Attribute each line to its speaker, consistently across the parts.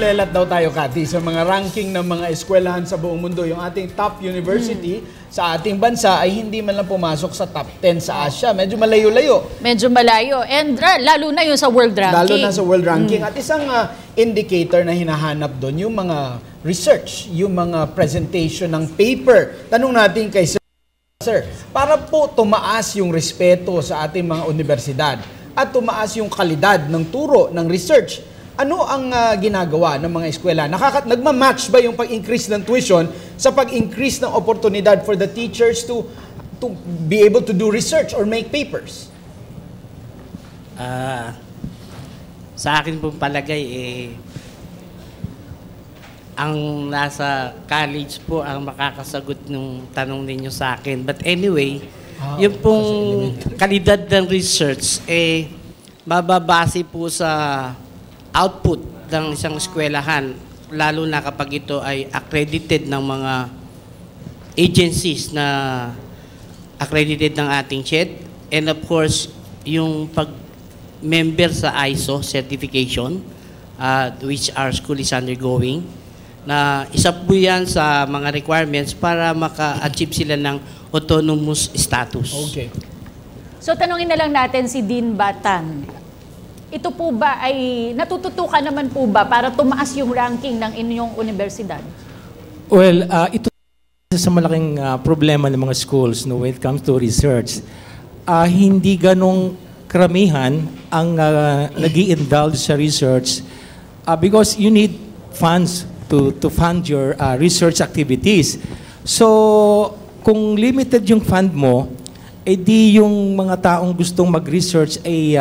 Speaker 1: Namulelat daw tayo, Cathy, sa mga ranking ng mga eskwelahan sa buong mundo. Yung ating top university sa ating bansa ay hindi man lang pumasok sa top 10 sa Asia. Medyo malayo-layo.
Speaker 2: Medyo malayo. And lalo na yung sa world ranking.
Speaker 1: Lalo na sa world ranking. At isang indicator na hinahanap doon, yung mga research, yung mga presentation ng paper. Tanong natin kay Sir, para po tumaas yung respeto sa ating mga universidad at tumaas yung kalidad ng turo, ng research, ano ang ginagawa ng mga eskwela? Nagma-match ba yung pag-increase ng tuition sa pag-increase ng oportunidad for the teachers to be able to do research or make papers?
Speaker 3: Sa akin pong palagay, ang nasa college po ang makakasagot ng tanong ninyo sa akin. But anyway, yung pong kalidad ng research, mababase po sa output ng isang eskwelahan, lalo na kapag ito ay accredited ng mga agencies na accredited ng ating CHED, and of course, yung pag-member sa ISO certification, which our school is undergoing, na isa po yan sa mga requirements para maka-achieve sila ng autonomous status.
Speaker 1: Okay.
Speaker 2: So tanungin na lang natin si Dean Batan. Ito po ba ay natututukan naman po ba para tumaas yung ranking ng inyong universidad?
Speaker 4: Well, ito sa malaking problema ng mga schools when it comes to research. Hindi ganong karamihan ang nag-i-indulge sa research because you need funds to fund your research activities. So, kung limited yung fund mo, di yung mga taong gustong mag-research ay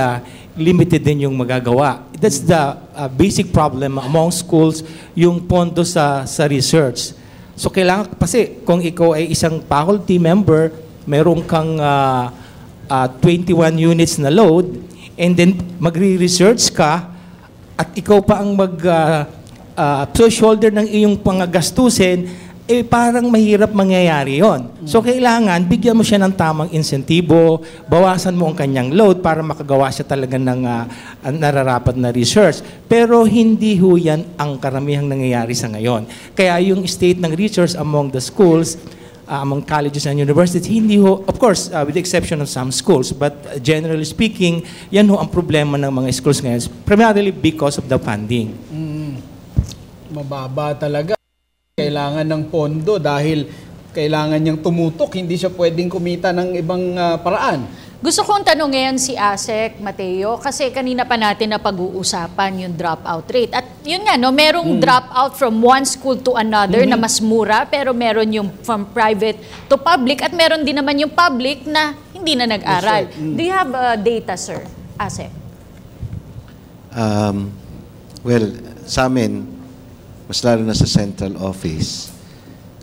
Speaker 4: limited din yung magagawa. That's the basic problem among schools, yung pondo sa research. So kailangan, kasi kung ikaw ay isang faculty member, meron kang 21 units na load, and then magre-research ka, at ikaw pa ang shoulder ng iyong pangagastusin, parang mahirap mangyayari yon. So, kailangan, bigyan mo siya ng tamang insentibo, bawasan mo ang kanyang load para makagawa siya talaga ng nararapat na research. Pero hindi ho yan ang karamihang nangyayari sa ngayon. Kaya yung state ng research among the schools, among colleges and universities, hindi ho, of course, with the exception of some schools, but generally speaking, yan ho ang problema ng mga schools ngayon, primarily because of the funding.
Speaker 1: Mababa talaga. Kailangan ng pondo dahil kailangan niyang tumutok, hindi siya pwedeng kumita ng ibang paraan.
Speaker 2: Gusto kong tanong ngayon si Asek Mateo kasi kanina pa natin na pag-uusapan yung dropout rate. At yun nga, no, merong dropout from one school to another na mas mura, pero meron yung from private to public at meron din naman yung public na hindi na nag-aral.
Speaker 1: Yes, sir.
Speaker 2: Do you have data, sir? Asek?
Speaker 5: Well, sa amin, mas lalo na sa central office,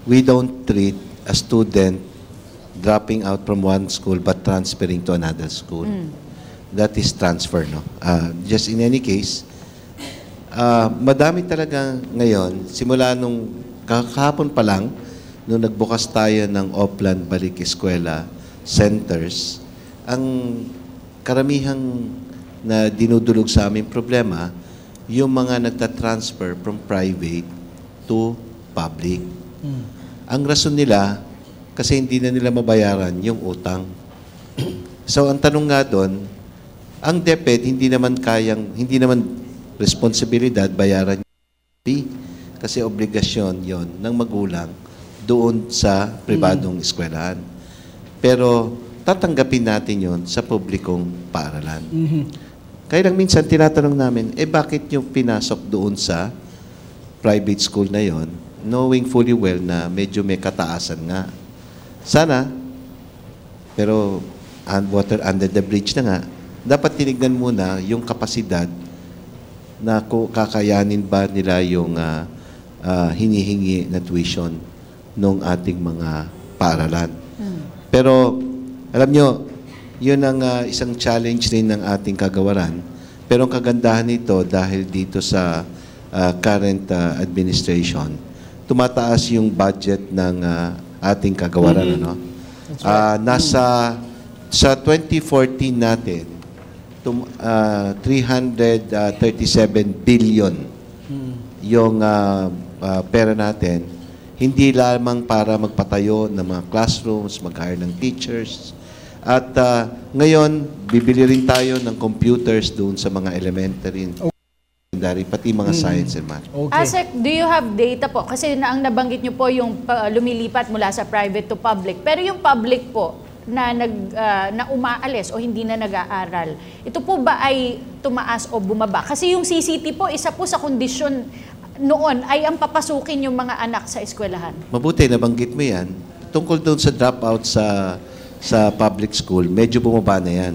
Speaker 5: we don't treat a student dropping out from one school but transferring to another school. That is transfer, no? Just in any case, madami talaga ngayon, simula nung kahapon pa lang, nung nagbukas tayo ng Oplan Balik Eskwela Centers, ang karamihang na dinudulog sa aming problema, yung mga nagtatransfer from private to public. Ang rason nila, kasi hindi na nila mabayaran yung utang. So, ang tanong nga doon, ang DepEd hindi naman responsibilidad bayaran yung fee kasi obligasyon yon ng magulang doon sa pribadong eskwelahan. Pero, tatanggapin natin yon sa publikong paaralan. Kaya lang minsan tinatanong namin, bakit yung pinasok doon sa private school na yon, knowing fully well na medyo may kataasan nga. Sana, pero water under the bridge na nga, dapat tinignan muna yung kapasidad na kakayanin ba nila yung hinihingi na tuition ng ating mga paaralan. Pero, alam nyo, yun ang isang challenge rin ng ating kagawaran. Pero ang kagandahan nito dahil dito sa current administration, tumataas yung budget ng ating kagawaran. Ano? Nasa sa 2014 natin, 337 billion yung pera natin, hindi lamang para magpatayo ng mga classrooms, mag-hire ng teachers. At ngayon, bibili rin tayo ng computers doon sa mga elementary, pati mga science and math.
Speaker 1: Okay.
Speaker 2: Asek, do you have data po? Kasi ang nabanggit nyo po yung lumilipat mula sa private to public. Pero yung public po na na umaalis o hindi na nag-aaral, ito po ba ay tumaas o bumaba? Kasi yung CCT po, isa po sa kondisyon noon ay ang papasukin yung mga anak sa eskwelahan.
Speaker 5: Mabuti, nabanggit mo yan. Tungkol doon sa dropout sa public school, medyo bumaba na yan.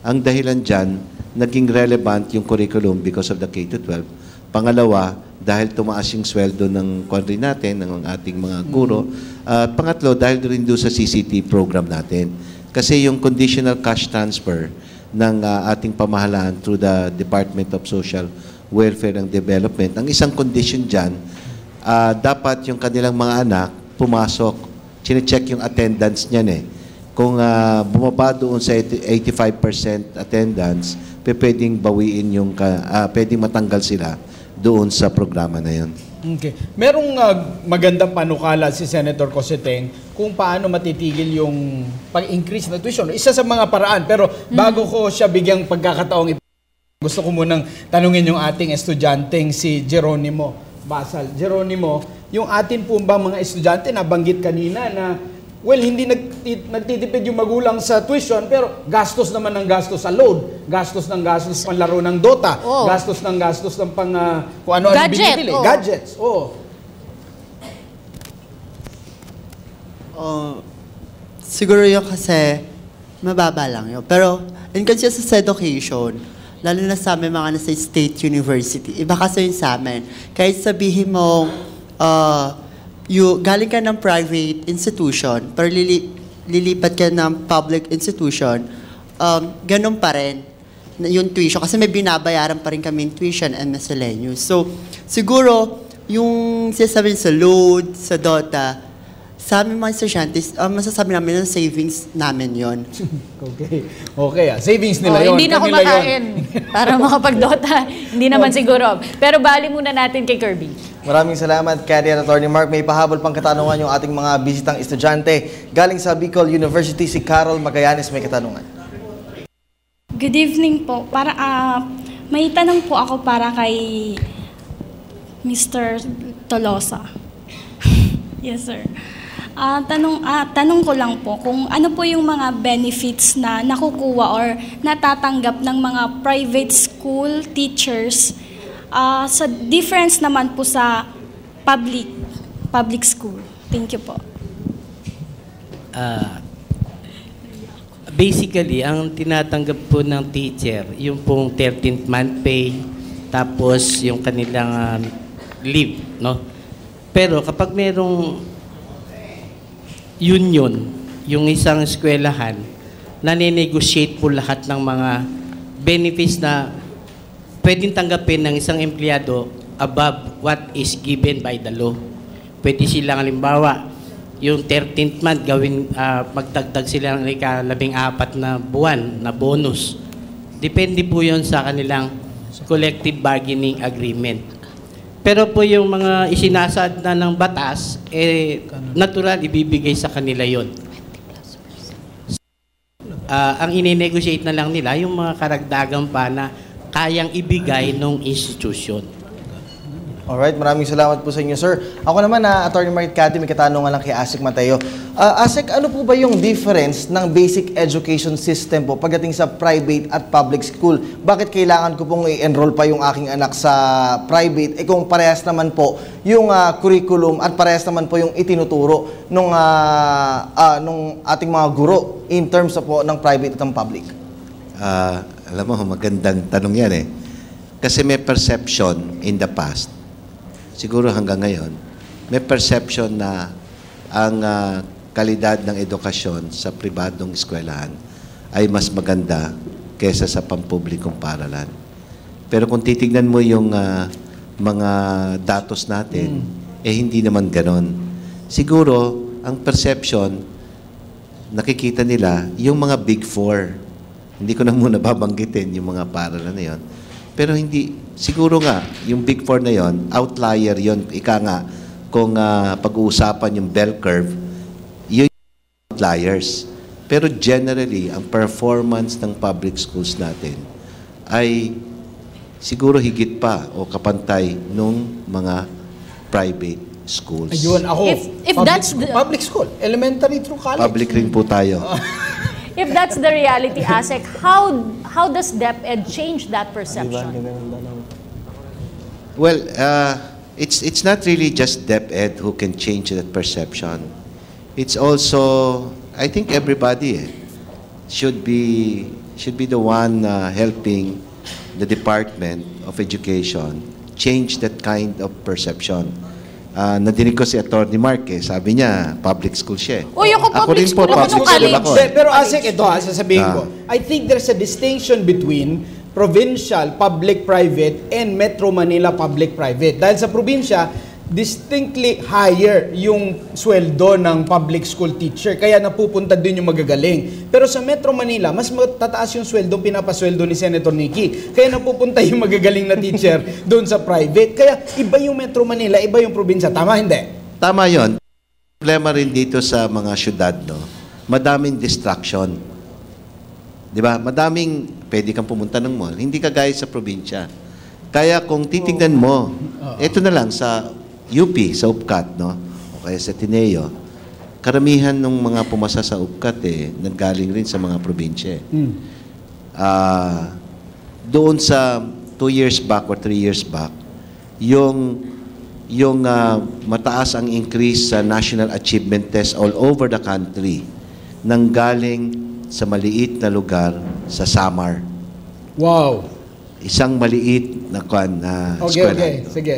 Speaker 5: Ang dahilan dyan, naging relevant yung curriculum because of the K-12. Pangalawa, dahil tumaas yung sweldo ng country natin, ng ating mga guro. At pangatlo, dahil rin doon sa CCT program natin. Kasi yung conditional cash transfer ng ating pamahalaan through the Department of Social Welfare and Development, ang isang condition dyan, dapat yung kanilang mga anak pumasok, chine-check yung attendance niyan eh. Kung bumaba doon sa 85% attendance, pwedeng bawiin yung, pwedeng matanggal sila doon sa programa na yun.
Speaker 1: Okay. Merong magandang panukala si Senator Cosseteng kung paano matitigil yung pag-increase na tuition. Isa sa mga paraan. Pero bago ko siya bigyang pagkakataong gusto ko munang tanungin yung ating estudyanteng si Geronimo Basal. Geronimo, yung atin po ba mga estudyante, nabanggit kanina na well, hindi nagtitipid yung magulang sa tuition, pero gastos naman ng gastos sa load, gastos ng gastos panlaro ng Dota, gastos ng gastos ng kung ano-ano binibili. Gadgets.
Speaker 6: Siguro yun kasi mababa lang yun. Pero in kasi sa education, lalo na sa amin mga nasa state university, iba kasi yun sa amin. Kahit sabihin mo, galing ka ng private institution, pero lilipat ka ng public institution, ganun pa rin yung tuition. Kasi may binabayaran pa rin kami tuition and miscellaneous. So, siguro, yung sinasabi sa load, sa Dota, sa aming mga estudyante, masasabi namin ng savings namin yon.
Speaker 1: Okay. Savings nila yun.
Speaker 2: Hindi na kumakain para makapag-Dota. Hindi naman siguro. Pero bali muna natin kay Kirby.
Speaker 7: Maraming salamat, Career Attorney Mark. May pahabol pang katanungan yung ating mga bisitang estudyante. Galing sa Bicol University, si Carol Magallanes may katanungan.
Speaker 8: Good evening po. May tanong po ako para kay Mr. Tolosa. Yes, sir. Tanong ko lang po kung ano po yung mga benefits na nakukuha or natatanggap ng mga private school teachers sa difference naman po sa public school. Thank you po.
Speaker 3: Basically, ang tinatanggap po ng teacher, yung pong 13th month pay, tapos yung kanilang leave, no? Pero kapag merong union, yung isang eskwelahan, nane-negotiate po lahat ng mga benefits na pwedeng tanggapin ng isang empleyado above what is given by the law. Pwede silang halimbawa, yung 13th month, magdagdag sila ng 14 na buwan na bonus. Depende po yun sa kanilang collective bargaining agreement. Pero po yung mga isinasad na ng batas, natural ibibigay sa kanila yon. Ang ine-negotiate na lang nila yung mga karagdagan pa na kayang ibigay ng institusyon.
Speaker 7: Alright, maraming salamat po sa inyo, sir. Ako naman, Attorney Mark Cathy, may katanungan lang kay Asek Mateo. Asek, ano po ba yung difference ng basic education system po pagdating sa private at public school? Bakit kailangan ko pong i-enroll pa yung aking anak sa private? Kung parehas naman po yung curriculum at parehas naman po yung itinuturo nung ating mga guro in terms of po ng private at ng public?
Speaker 5: Alam mo, magandang tanong yan eh. Kasi may perception in the past, siguro hanggang ngayon, may perception na ang kalidad ng edukasyon sa pribadong eskwelahan ay mas maganda kaysa sa pampublikong paaralan. Pero kung titignan mo yung mga datos natin, hindi naman ganon. Siguro, ang perception, nakikita nila yung mga Big Four. Hindi ko na muna babanggitin yung mga paaralan na yun. Pero hindi, siguro nga, yung Big Four na yon, outlier yon, ika nga, kung pag-uusapan yung bell curve, yun yung outliers. Pero generally, ang performance ng public schools natin ay siguro higit pa o kapantay nung mga private schools.
Speaker 1: Ayun, ako,
Speaker 2: If that's the-
Speaker 1: public school, elementary through college.
Speaker 5: Public rin po tayo.
Speaker 2: If that's the reality, ASEC, how does DepEd change that perception?
Speaker 5: Well, it's not really just DepEd who can change that perception. It's also, I think everybody should be the one helping the Department of Education change that kind of perception. Nadinig ko si Atty. Mark, sabi niya, public school siya.
Speaker 2: Uy, ako public
Speaker 5: rin
Speaker 2: school, ako nung college.
Speaker 5: ako.
Speaker 1: Pero Asik, ito sasabihin ko. I think there's a distinction between provincial, public-private, and Metro Manila public-private. Dahil sa probinsya, distinctly higher yung sweldo ng public school teacher. Kaya napupunta din yung magagaling. Pero sa Metro Manila, mas matataas yung sweldo, pinapasweldo ni Senator Nikki. Kaya napupunta yung magagaling na teacher doon sa private. Kaya iba yung Metro Manila, iba yung probinsya. Tama, hindi?
Speaker 5: Tama yon. Problema rin dito sa mga syudad, no? Madaming distraction. Di ba? Madaming, pwede kang pumunta ng mall. Hindi ka gaya sa probinsya. Kaya kung titignan mo, ito na lang sa UP, sa UPCAT, no? O kaya sa Ateneo, karamihan ng mga pumasa sa UPCAT, nanggaling rin sa mga probinsya. Doon sa 2 years back or 3 years back, yung mataas ang increase sa National Achievement Test all over the country, nanggaling sa maliit na lugar sa Samar.
Speaker 1: Wow.
Speaker 5: Isang maliit na eskwela.
Speaker 1: Okay. Sige.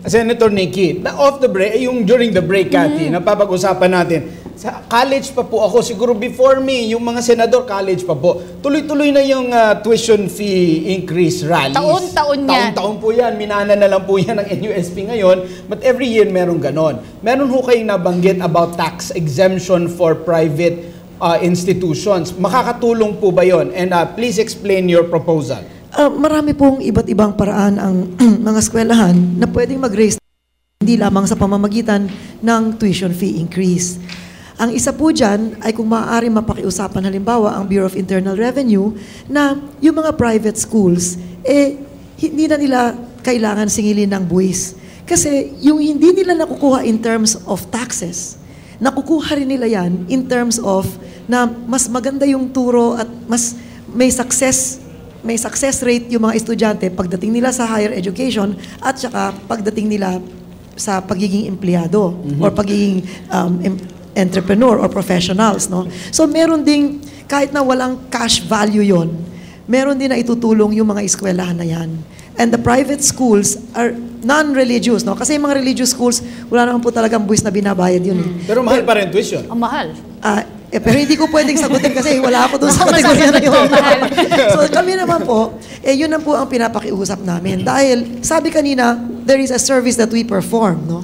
Speaker 1: Senator Nikki, off the break, yung during the break, Cathy, napapag-usapan natin. Sa college pa po ako, siguro before me, yung mga senador, college pa po. Tuloy-tuloy na yung tuition fee increase rallies.
Speaker 2: Taon-taon yan.
Speaker 1: Taon-taon po yan. Minana na lang po yan ng NUSP ngayon. But every year meron ganon. Meron ho kayong nabanggit about tax exemption for private institutions. Makakatulong po ba yon? And please explain your proposal.
Speaker 9: Marami pong iba't ibang paraan ang mga eskwelahan na pwedeng mag-raise hindi lamang sa pamamagitan ng tuition fee increase. Ang isa po dyan ay kung maaari mapakiusapan halimbawa ang Bureau of Internal Revenue na yung mga private schools, hindi na nila kailangan singilin ng buwis. Kasi yung hindi nila nakukuha in terms of taxes, nakukuha rin nila yan in terms of na mas maganda yung turo at mas may success rate yung mga estudyante pagdating nila sa higher education at saka pagdating nila sa pagiging empleyado or pagiging entrepreneur or professionals, no? So meron ding, kahit na walang cash value yon, meron din na itutulong yung mga eskwelahan na yan. And the private schools are non-religious, no? Kasi yung mga religious schools, wala naman po talagang buwis na binabayad yun.
Speaker 1: Pero mahal pa rin tuition.
Speaker 2: Ang mahal.
Speaker 9: Pero hindi ko pwedeng sagutin kasi wala ako doon sa kategorya na yun. So kami naman po, yun na po ang pinapakiusap namin. Dahil sabi kanina, there is a service that we perform, no?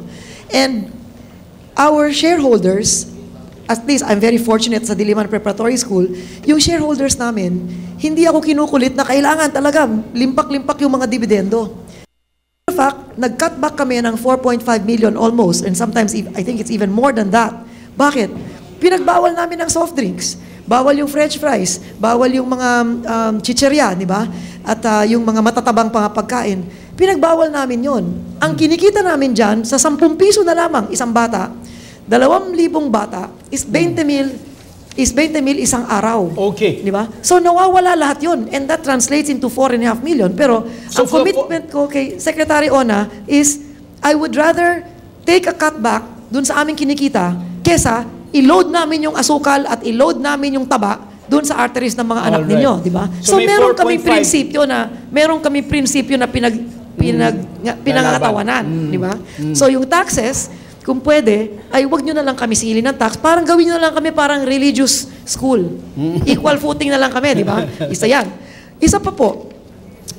Speaker 9: And our shareholders, at least I'm very fortunate sa Diliman Preparatory School, yung shareholders namin, hindi ako kinukulit na kailangan talaga limpak-limpak yung mga dividendo. In fact, nag-cut back kami ng 4.5 million almost, and sometimes I think it's even more than that. Bakit? Pinagbawal namin ang soft drinks. Bawal yung french fries. Bawal yung mga chicherya, di ba? At yung mga matatabang pagkain. Pinagbawal namin yon. Ang kinikita namin dyan, sa 10 piso na lamang isang bata, 2,000 bata is 20 mil isang araw.
Speaker 1: Okay.
Speaker 9: Di ba? So nawawala lahat yon, and that translates into 4.5 million. Pero
Speaker 1: So,
Speaker 9: ang commitment ko kay Secretary Ona is I would rather take a cutback dun sa aming kinikita kesa i-load namin yung asukal at i-load namin yung taba doon sa arteries ng mga anak
Speaker 1: Alright.
Speaker 9: ninyo, di ba?
Speaker 1: So may
Speaker 9: meron kaming
Speaker 1: 4.5.
Speaker 9: prinsipyo na pinangangatawanan, di ba? So yung taxes, kung pwede, ay wag nyo na lang kami singilin ng tax. Parang gawin nyo na lang kami parang religious school. Equal footing na lang kami, di ba? Isa yan. Isa pa po,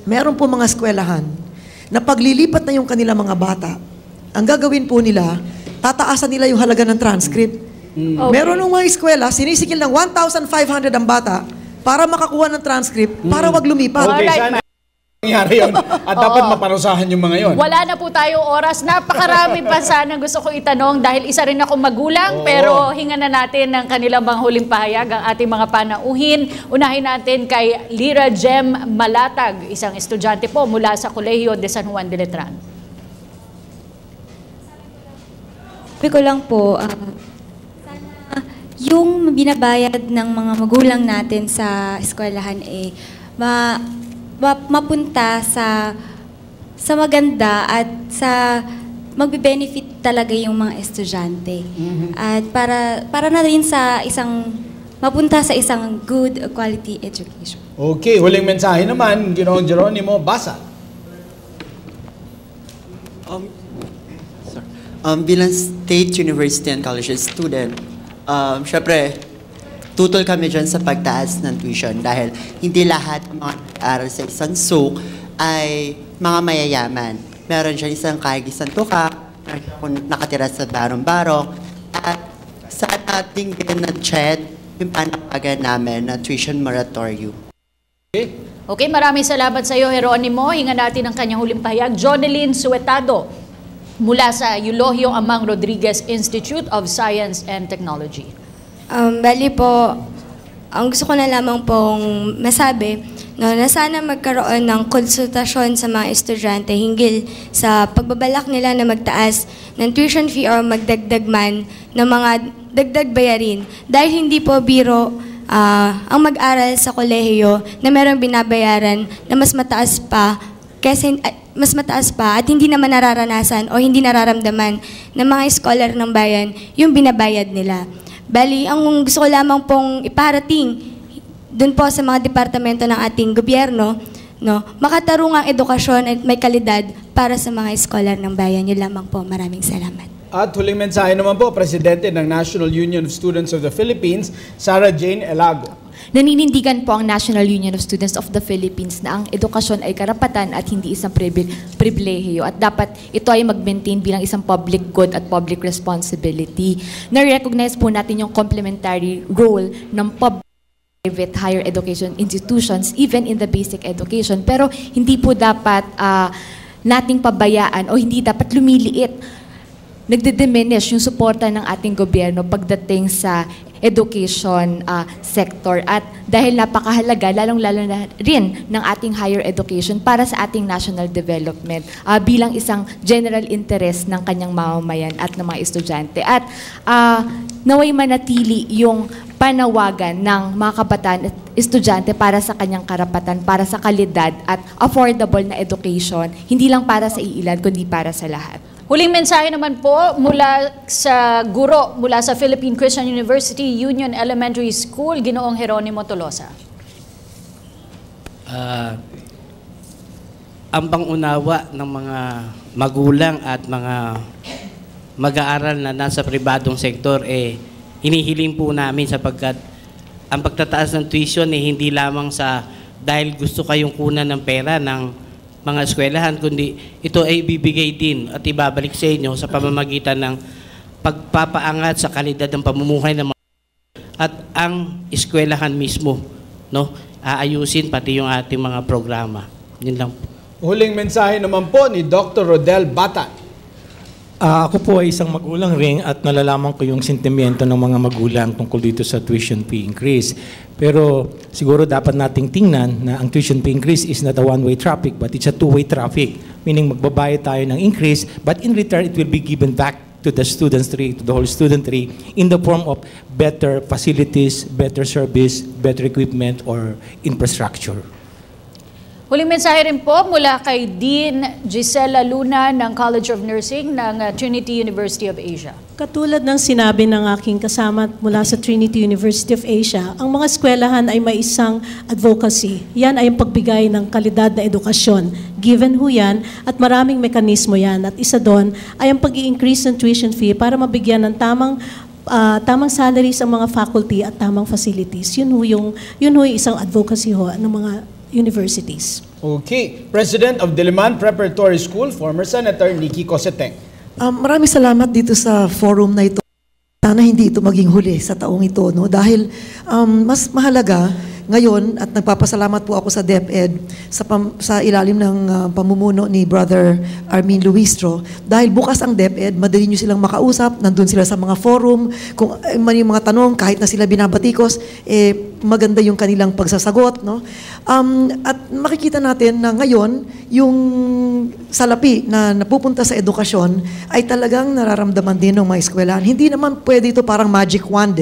Speaker 9: meron po mga eskwelahan na paglilipat na yung kanilang mga bata, ang gagawin po nila, tataasan nila yung halaga ng transcript. Meron ng mga eskwela, sinisikil ng 1,500 ang bata para makakuha ng transcript para wag lumipat.
Speaker 1: Okay, sana nangyari yun. At dapat maparusahan yung mga yon.
Speaker 2: Wala na po tayong oras. Napakarami pa sana gusto ko itanong dahil isa rin ako magulang, pero hinga na natin ng kanilang mga huling pahayag ang ating mga panauhin. Unahin natin kay Lira Jem Malatag, isang estudyante po mula sa Kolehiyo de San Juan de Letran.
Speaker 10: Sabi ko lang po, sana yung binabayad ng mga magulang natin sa eskwelahan mapunta sa maganda at sa magbe-benefit talaga yung mga estudyante. At para na rin sa mapunta sa isang good quality education.
Speaker 1: Okay, huling mensahe naman, Ginoong Geronimo, basa.
Speaker 6: Bilang State University and College student, syempre, tutol kami dyan sa pagtaas ng tuition dahil hindi lahat ng mga aral sa isang SOC ay mga mayayaman. Meron dyan isang kahit isang tukak, nakatira sa barong-barong, at sa ating din ng chat, yung panawagan namin na tuition moratorium.
Speaker 2: Okay, maraming salamat sa iyo, Jeronimo. Hinga natin ang kanyang huling pahayag. Jonelyn Suetado, mula sa Eulogio Amang Rodriguez Institute of Science and Technology.
Speaker 10: Bali po, ang gusto ko na lamang pong masabi, na sana magkaroon ng konsultasyon sa mga estudyante hinggil sa pagbabalak nila na magtaas ng tuition fee o magdagdag man ng mga dagdag bayarin. Dahil hindi po biro ang mag-aral sa kolehiyo na merong binabayaran na mas mataas pa at hindi naman nararanasan o hindi nararamdaman ng mga scholar ng bayan yung binabayad nila. Bali, ang gusto ko lamang pong iparating dun po sa mga departamento ng ating gobyerno, makatarungang edukasyon at may kalidad para sa mga scholar ng bayan. Yun lamang po. Maraming salamat.
Speaker 1: At huling mensahe naman po, Presidente ng National Union of Students of the Philippines, Sarah Jane Elago.
Speaker 11: Naninindigan po ang National Union of Students of the Philippines na ang edukasyon ay karapatan at hindi isang pribilehiyo at dapat ito ay mag-maintain bilang isang public good at public responsibility. Na-recognize po natin yung complementary role ng private higher education institutions even in the basic education, pero hindi po dapat nating pabayaan o hindi dapat lumiliit, nagde-diminish yung suporta ng ating gobyerno pagdating sa education sector at dahil napakahalaga lalong-lalo na rin ng ating higher education para sa ating national development bilang isang general interest ng kanyang mamamayan at ng mga estudyante at naway manatili yung panawagan ng mga kabataan at estudyante para sa kanyang karapatan, para sa kalidad at affordable na education, hindi lang para sa iilan kundi para sa lahat.
Speaker 2: Huling mensahe naman po mula sa guro, mula sa Philippine Christian University Union Elementary School, Ginoong Jeronimo Tolosa.
Speaker 3: Ang pangunawa ng mga magulang at mga mag-aaral na nasa pribadong sektor hinihiling po namin sapagkat ang pagtataas ng tuition hindi lamang sa dahil gusto kayong kunan ng pera ng mga eskwelahan, kundi ito ay ibibigay din at ibabalik sa inyo sa pamamagitan ng pagpapaangat sa kalidad ng pamumuhay ng mga at ang eskwelahan mismo, aayusin pati yung ating mga programa. Yun lang.
Speaker 1: Huling mensahe naman po ni Dr. Rodel Batan.
Speaker 4: Ako po ay isang magulang rin at nalalaman ko yung sentimiento ng mga magulang tungkol dito sa tuition fee increase. Pero siguro dapat nating tingnan na ang tuition fee increase is not a one-way traffic but it's a two-way traffic. Meaning magbabayad tayo ng increase but in return it will be given back to the studentry, to the whole studentry in the form of better facilities, better service, better equipment or infrastructure.
Speaker 2: Huling mensahe rin po mula kay Dean Gisela Luna ng College of Nursing ng Trinity University of Asia.
Speaker 12: Katulad ng sinabi ng aking kasama mula sa Trinity University of Asia, ang mga eskwelahan ay may isang advocacy. Yan ay ang pagbigay ng kalidad na edukasyon. Given ho yan at maraming mekanismo yan. At isa doon ay ang pag-i-increase ng tuition fee para mabigyan ng tamang salaries ang mga faculty at tamang facilities. Yun ho yung isang advocacy ho ng mga universities.
Speaker 1: Okay. President of Diliman Preparatory School, former Senator Nikki Coseteng.
Speaker 9: Maraming salamat dito sa forum na ito. Sana hindi ito maging huli sa taong ito, no? Dahil mas mahalaga ngayon, at nagpapasalamat po ako sa DepEd sa ilalim ng pamumuno ni Brother Armin Luistro, dahil bukas ang DepEd, madali nyo silang makausap, nandun sila sa mga forum, kung man yung mga tanong, kahit na sila binabatikos, maganda yung kanilang pagsasagot. No? At makikita natin na ngayon, yung salapi na napupunta sa edukasyon ay talagang nararamdaman din ng mga eskwelahan. Hindi naman pwede ito parang magic wand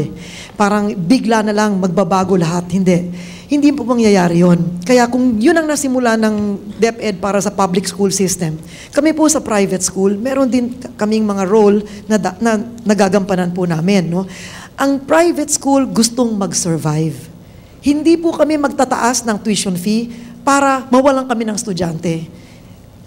Speaker 9: Parang bigla na lang magbabago lahat. Hindi po mangyayari yun. Kaya kung yun ang nasimula ng DepEd para sa public school system, kami po sa private school, meron din kaming mga role na nagagampanan po namin. No? Ang private school gustong mag-survive. Hindi po kami magtataas ng tuition fee para mawalan kami ng estudyante.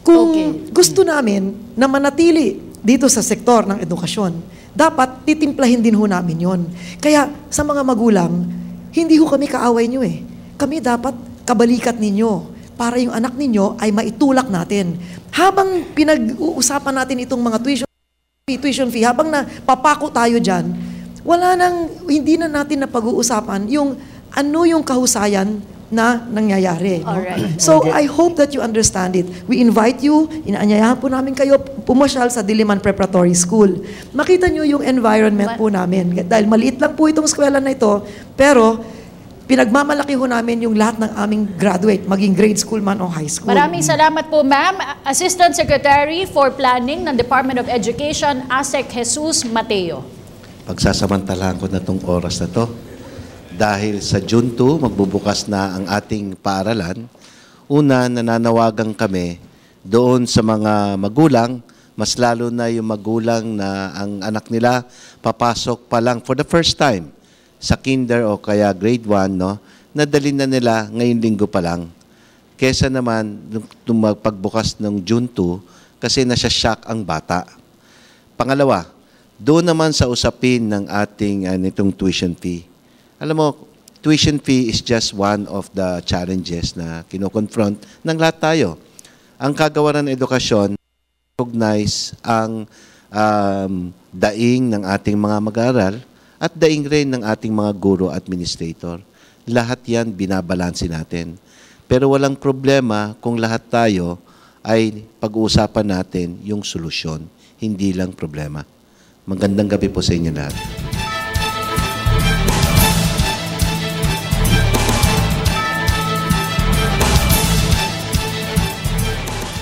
Speaker 9: Kung gusto namin na manatili dito sa sektor ng edukasyon, dapat titimplahin din ho namin yon. Kaya sa mga magulang, hindi ho kami kaaway nyo Kami dapat kabalikat ninyo para yung anak ninyo ay maitulak natin. Habang pinag-uusapan natin itong mga tuition fee, habang napapako tayo dyan, hindi na natin na pag-uusapan yung ano yung kahusayan na nangyayari. No? So, I hope that you understand it. We invite you, inaanyayahan po namin kayo pumasyal sa Diliman Preparatory School. Makita nyo yung environment po namin. Dahil maliit lang po itong eskwela na ito, pero pinagmamalaki ho namin yung lahat ng aming graduate, maging grade school man o high school.
Speaker 2: Maraming salamat po, ma'am. Assistant Secretary for Planning ng Department of Education, ASEC Jesus Mateo.
Speaker 5: Pagsasamantalahan ko na itong oras na to. Dahil sa June 2, magbubukas na ang ating paaralan. Una, nananawagan kami doon sa mga magulang, mas lalo na yung magulang na ang anak nila papasok pa lang for the first time sa kinder o kaya grade 1, no, nadali na nila ngayong linggo pa lang. Kesa naman nung magpagbukas ng June 2 kasi nasya-shock ang bata. Pangalawa, doon naman sa usapin ng ating nitong tuition fee. Alam mo, tuition fee is just one of the challenges na kinoconfront ng lahat tayo. Ang kagawaran ng edukasyon, recognize ang daing ng ating mga mag-aaral at daing rin ng ating mga guro administrator. Lahat yan binabalansin natin. Pero walang problema kung lahat tayo ay pag-uusapan natin yung solusyon, hindi lang problema. Magandang gabi po sa inyo lahat.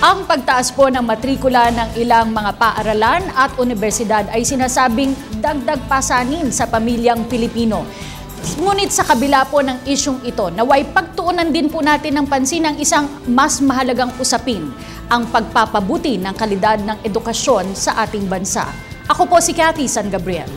Speaker 2: Ang pagtaas po ng matrikula ng ilang mga paaralan at universidad ay sinasabing dagdag pasanin sa pamilyang Pilipino. Ngunit sa kabila po ng isyong ito, naway pagtuunan din po natin ng pansin ang isang mas mahalagang usapin, ang pagpapabuti ng kalidad ng edukasyon sa ating bansa. Ako po si Cathy San Gabriel.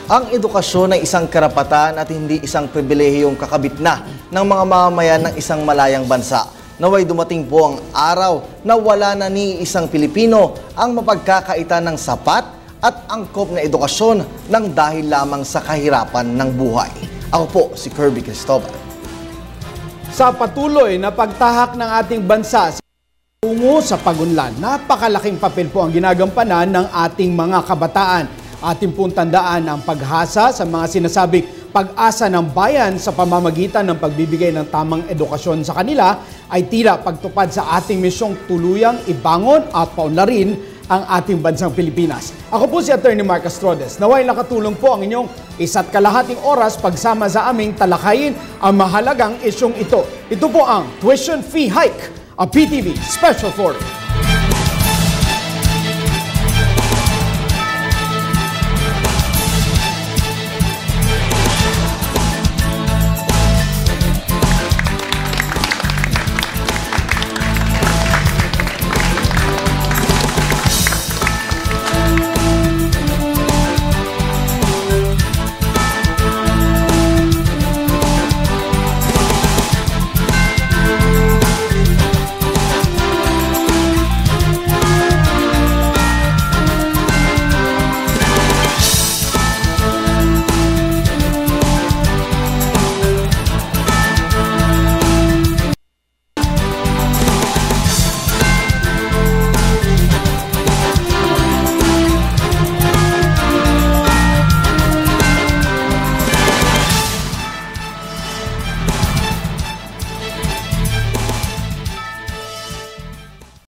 Speaker 7: Ang edukasyon ay isang karapatan at hindi isang pribilehiyong kakabit na ng mga mamamayan ng isang malayang bansa. Naway dumating po ang araw na wala na ni isang Pilipino ang mapagkakaitan ng sapat at angkop na edukasyon ng dahil lamang sa kahirapan ng buhay. Ako po si Kirby Cristobal.
Speaker 1: Sa patuloy na pagtahak ng ating bansa tungo sa pagunlad, napakalaking papel po ang ginagampanan ng ating mga kabataan. Ating pong tandaan ang paghasa sa mga sinasabing pag-asa ng bayan sa pamamagitan ng pagbibigay ng tamang edukasyon sa kanila ay tila pagtupad sa ating misyong tuluyang ibangon at paunlarin ang ating bansang Pilipinas. Ako po si Attorney Mark Astrodes. Naway nakatulong po ang inyong 1 kalahating oras pagsama sa aming talakayin ang mahalagang isyong ito. Ito po ang Tuition Fee Hike, a PTV Special Forum.